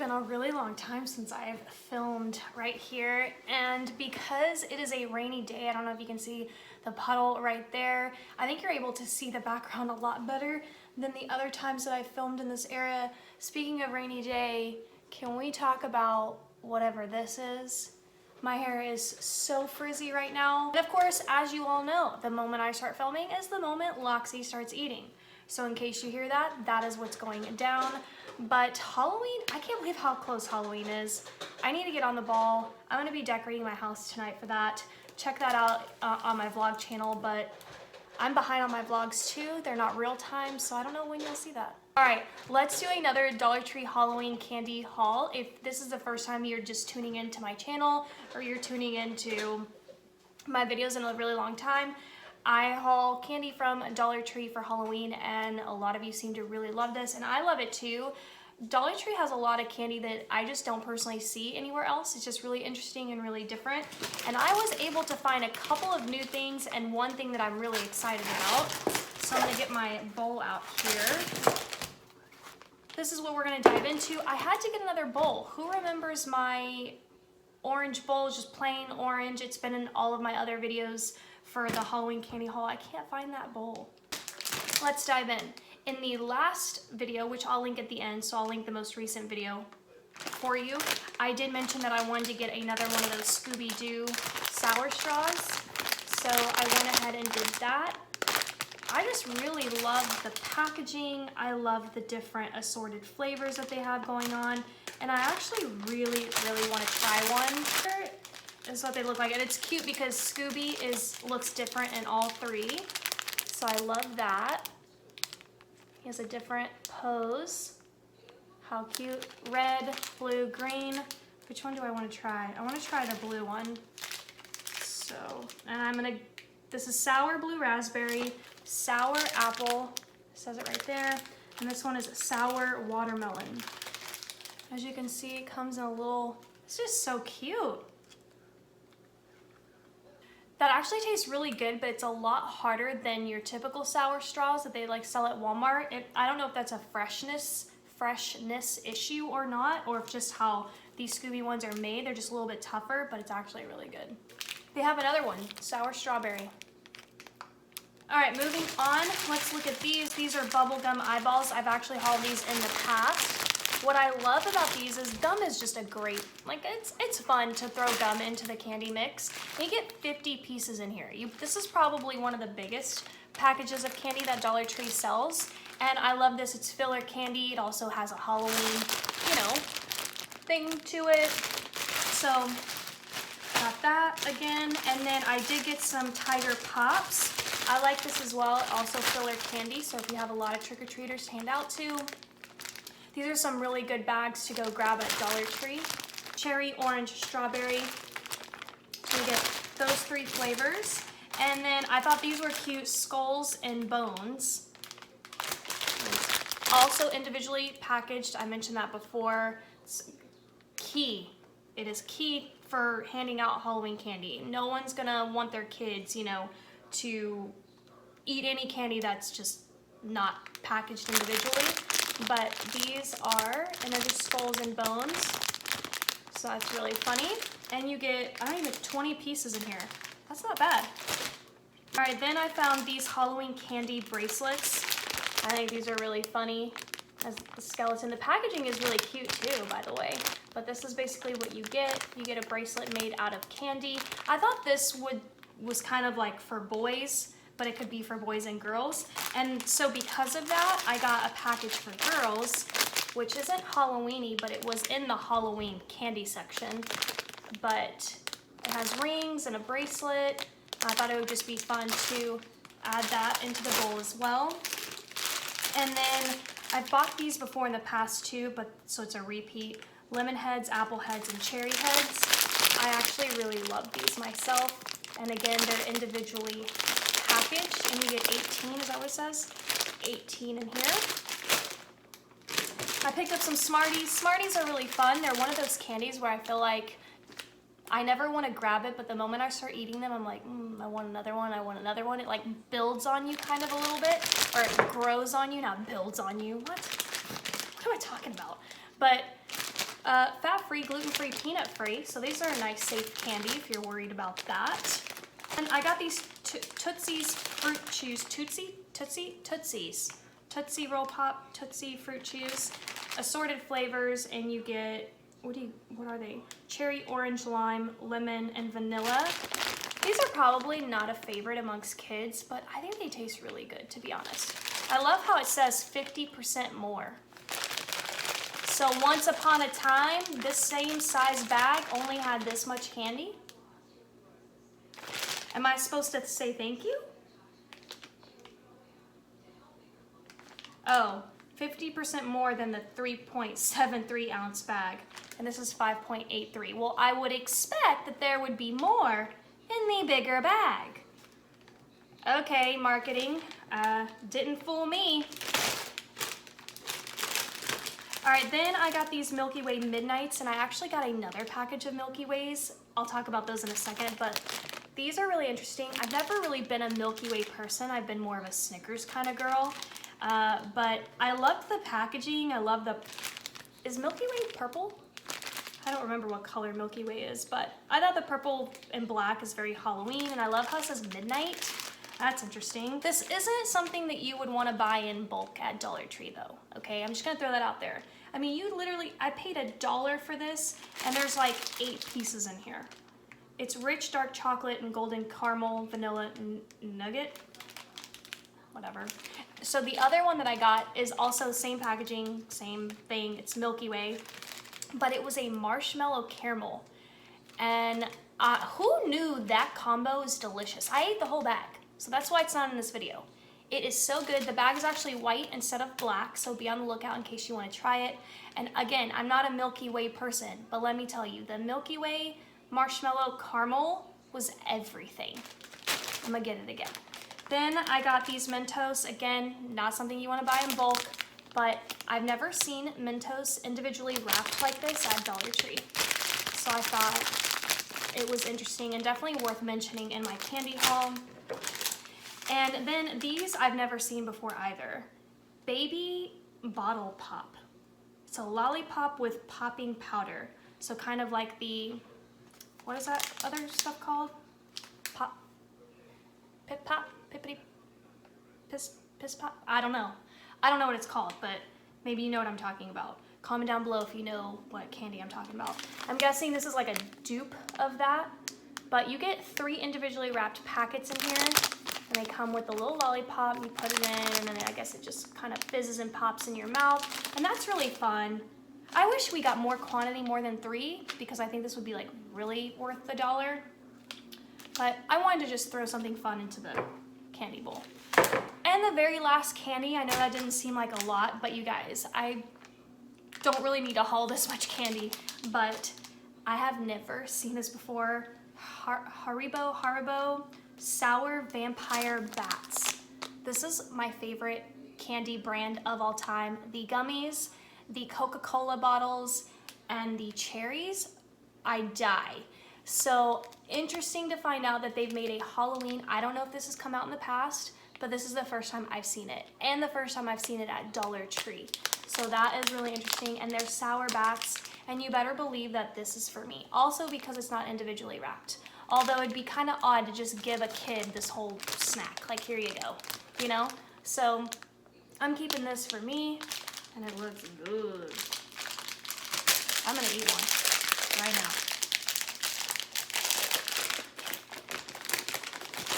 been a really long time since I've filmed right here, and because it is a rainy day, I don't know if you can see the puddle right there. I think you're able to see the background a lot better than the other times that I filmed in this area. Speaking of rainy day, can we talk about whatever this is? My hair is so frizzy right now. And of course, as you all know, the moment I start filming is the moment Loxy starts eating. So in case you hear that, that is what's going down. But Halloween, I can't believe how close Halloween is. I need to get on the ball. I'm gonna be decorating my house tonight for that. Check that out on my vlog channel, but I'm behind on my vlogs too. They're not real time, so I don't know when you'll see that. All right, let's do another Dollar Tree Halloween candy haul. If this is the first time you're just tuning into my channel or you're tuning into my videos in a really long time, I haul candy from Dollar Tree for Halloween, and a lot of you seem to really love this, and I love it too. Dollar Tree has a lot of candy that I just don't personally see anywhere else. It's just really interesting and really different. And I was able to find a couple of new things and one thing that I'm really excited about. So I'm gonna get my bowl out here. This is what we're gonna dive into. I had to get another bowl. Who remembers my orange bowl, just plain orange? It's been in all of my other videos for the Halloween candy haul. I can't find that bowl. Let's dive in. In the last video, which I'll link at the end, so I'll link the most recent video for you, I did mention that I wanted to get another one of those Scooby Doo sour straws. So I went ahead and did that. I just really love the packaging. I love the different assorted flavors that they have going on. And I actually really want to try one. This is what they look like. And it's cute because Scooby looks different in all three. So I love that. He has a different pose. How cute. Red, blue, green. Which one do I want to try? I want to try the blue one. So, and this is sour blue raspberry, sour apple, it says it right there, and this one is sour watermelon. As you can see, it comes in a little, it's just so cute. That actually tastes really good, but it's a lot harder than your typical sour straws that they like sell at Walmart. I don't know if that's a freshness issue or not, or if just how these Scooby ones are made. They're just a little bit tougher, but it's actually really good. They have another one, sour strawberry. All right, moving on, let's look at these. These are bubblegum eyeballs. I've actually hauled these in the past. What I love about these is gum is just a great, like it's fun to throw gum into the candy mix. You get 50 pieces in here. This is probably one of the biggest packages of candy that Dollar Tree sells. And I love this, it's filler candy. It also has a Halloween, thing to it. So, got that again. And then I did get some Tiger Pops. I like this as well, also filler candy. So if you have a lot of trick-or-treaters to hand out to, these are some really good bags to go grab at Dollar Tree. Cherry, orange, strawberry. So you get those three flavors. And then I thought these were cute, skulls and bones. Also individually packaged, I mentioned that before. It's key. It is key for handing out Halloween candy. No one's gonna want their kids, to eat any candy that's just not packaged individually. But these are, and they're just skulls and bones. So that's really funny. And you get, I don't even, 20 pieces in here. That's not bad. All right, then I found these Halloween candy bracelets. I think these are really funny. As the skeleton. The packaging is really cute too, by the way. But this is basically what you get. You get a bracelet made out of candy. I thought this was kind of like for boys, but it could be for boys and girls. And so because of that, I got a package for girls, which isn't Halloween-y, but it was in the Halloween candy section. But it has rings and a bracelet. I thought it would just be fun to add that into the bowl as well. And then I've bought these before in the past too, but so it's a repeat. Lemon heads, apple heads, and cherry heads. I actually really love these myself. And again, they're individually packaged, and you get 18, is that what it says? 18 in here. I picked up some Smarties. Smarties are really fun. They're one of those candies where I feel like I never want to grab it, but the moment I start eating them, I'm like, I want another one, I want another one. It like builds on you kind of a little bit, or it grows on you, not builds on you. What am I talking about? But Fat-free, gluten-free, peanut-free. So these are a nice, safe candy if you're worried about that. And I got these Tootsie's Fruit Chews, Tootsies. Tootsie Roll Pop, Tootsie Fruit Chews, assorted flavors, and you get, what are they? Cherry, orange, lime, lemon, and vanilla. These are probably not a favorite amongst kids, but I think they taste really good, to be honest. I love how it says 50% more. So once upon a time, this same size bag only had this much candy. Am I supposed to say thank you? Oh, 50% more than the 3.73 ounce bag. And this is 5.83. Well, I would expect that there would be more in the bigger bag. Okay, marketing, didn't fool me. All right, then I got these Milky Way Midnights, and I actually got another package of Milky Ways. I'll talk about those in a second, but these are really interesting. I've never really been a Milky Way person. I've been more of a Snickers kind of girl. But I loved the packaging. I love is Milky Way purple? I don't remember what color Milky Way is, but I thought the purple and black is very Halloween, and I love how it says midnight. That's interesting. This isn't something that you would want to buy in bulk at Dollar Tree though, okay? I'm just gonna throw that out there. I mean, I paid $1 for this, and there's like 8 pieces in here. It's rich dark chocolate and golden caramel, vanilla nugget, whatever. So the other one that I got is also same packaging, same thing, it's Milky Way, but it was a marshmallow caramel. And who knew that combo is delicious? I ate the whole bag, so that's why it's not in this video. It is so good. The bag is actually white instead of black, so be on the lookout in case you want to try it. And again, I'm not a Milky Way person, but let me tell you, the Milky Way marshmallow caramel was everything. I'm gonna get it again. Then I got these Mentos. Again, not something you want to buy in bulk, but I've never seen Mentos individually wrapped like this at Dollar Tree. So I thought it was interesting and definitely worth mentioning in my candy haul. And then these I've never seen before either. Baby Bottle Pop. It's a lollipop with popping powder. So kind of like the, what is that other stuff called? Pop, pip pop, pippity, piss pop? I don't know. I don't know what it's called, but maybe you know what I'm talking about. Comment down below if you know what candy I'm talking about. I'm guessing this is like a dupe of that, but you get 3 individually wrapped packets in here, and they come with a little lollipop. You put it in, and then I guess it just kind of fizzes and pops in your mouth, and that's really fun. I wish we got more quantity, more than 3, because I think this would be like really worth the $1. But I wanted to just throw something fun into the candy bowl. And the very last candy, I know that didn't seem like a lot, but you guys, I don't really need to haul this much candy, but I have never seen this before. Haribo Sour Vampire Bats. This is my favorite candy brand of all time. The gummies, the Coca-Cola bottles, and the cherries, I die. So interesting to find out that they've made a Halloween. I don't know if this has come out in the past, but this is the first time I've seen it, and the first time I've seen it at Dollar Tree. So that is really interesting, and they're sour bats, and you better believe that this is for me. Also because it's not individually wrapped. Although it'd be kind of odd to just give a kid this whole snack, like here you go, you know? So I'm keeping this for me, and it looks good. I'm gonna eat one right now.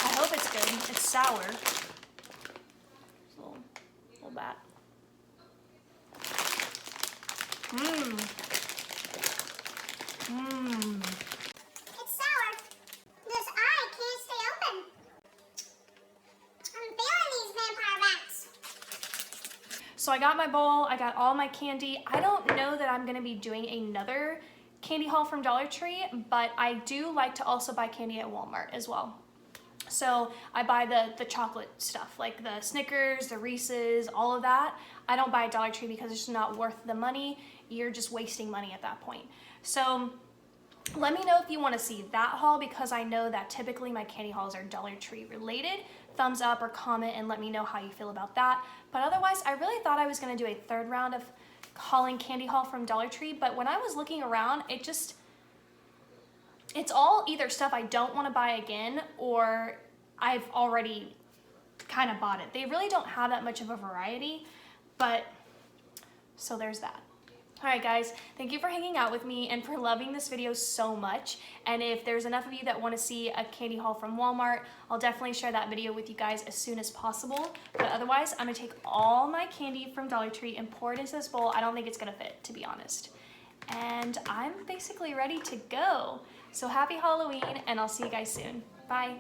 I hope it's good. It's sour. Little bat. Mmm. Mmm. It's sour. This eye can't stay open. I'm feeling these vampire bats. So I got my bowl, I got all my candy. I don't know that I'm gonna be doing another candy haul from Dollar Tree, but I do like to also buy candy at Walmart as well. So I buy the chocolate stuff, like the Snickers, the Reese's, all of that. I don't buy at Dollar Tree because it's just not worth the money. You're just wasting money at that point. So let me know if you want to see that haul, because I know that typically my candy hauls are Dollar Tree related. Thumbs up or comment and let me know how you feel about that. But otherwise, I really thought I was going to do a third round of hauling candy haul from Dollar Tree, but when I was looking around, it's all either stuff I don't want to buy again or I've already kind of bought it. They really don't have that much of a variety, but so there's that. All right, guys, thank you for hanging out with me and for loving this video so much. And if there's enough of you that want to see a candy haul from Walmart, I'll definitely share that video with you guys as soon as possible. But otherwise, I'm gonna take all my candy from Dollar Tree and pour it into this bowl. I don't think it's gonna fit, to be honest. And I'm basically ready to go. So happy Halloween, and I'll see you guys soon. Bye.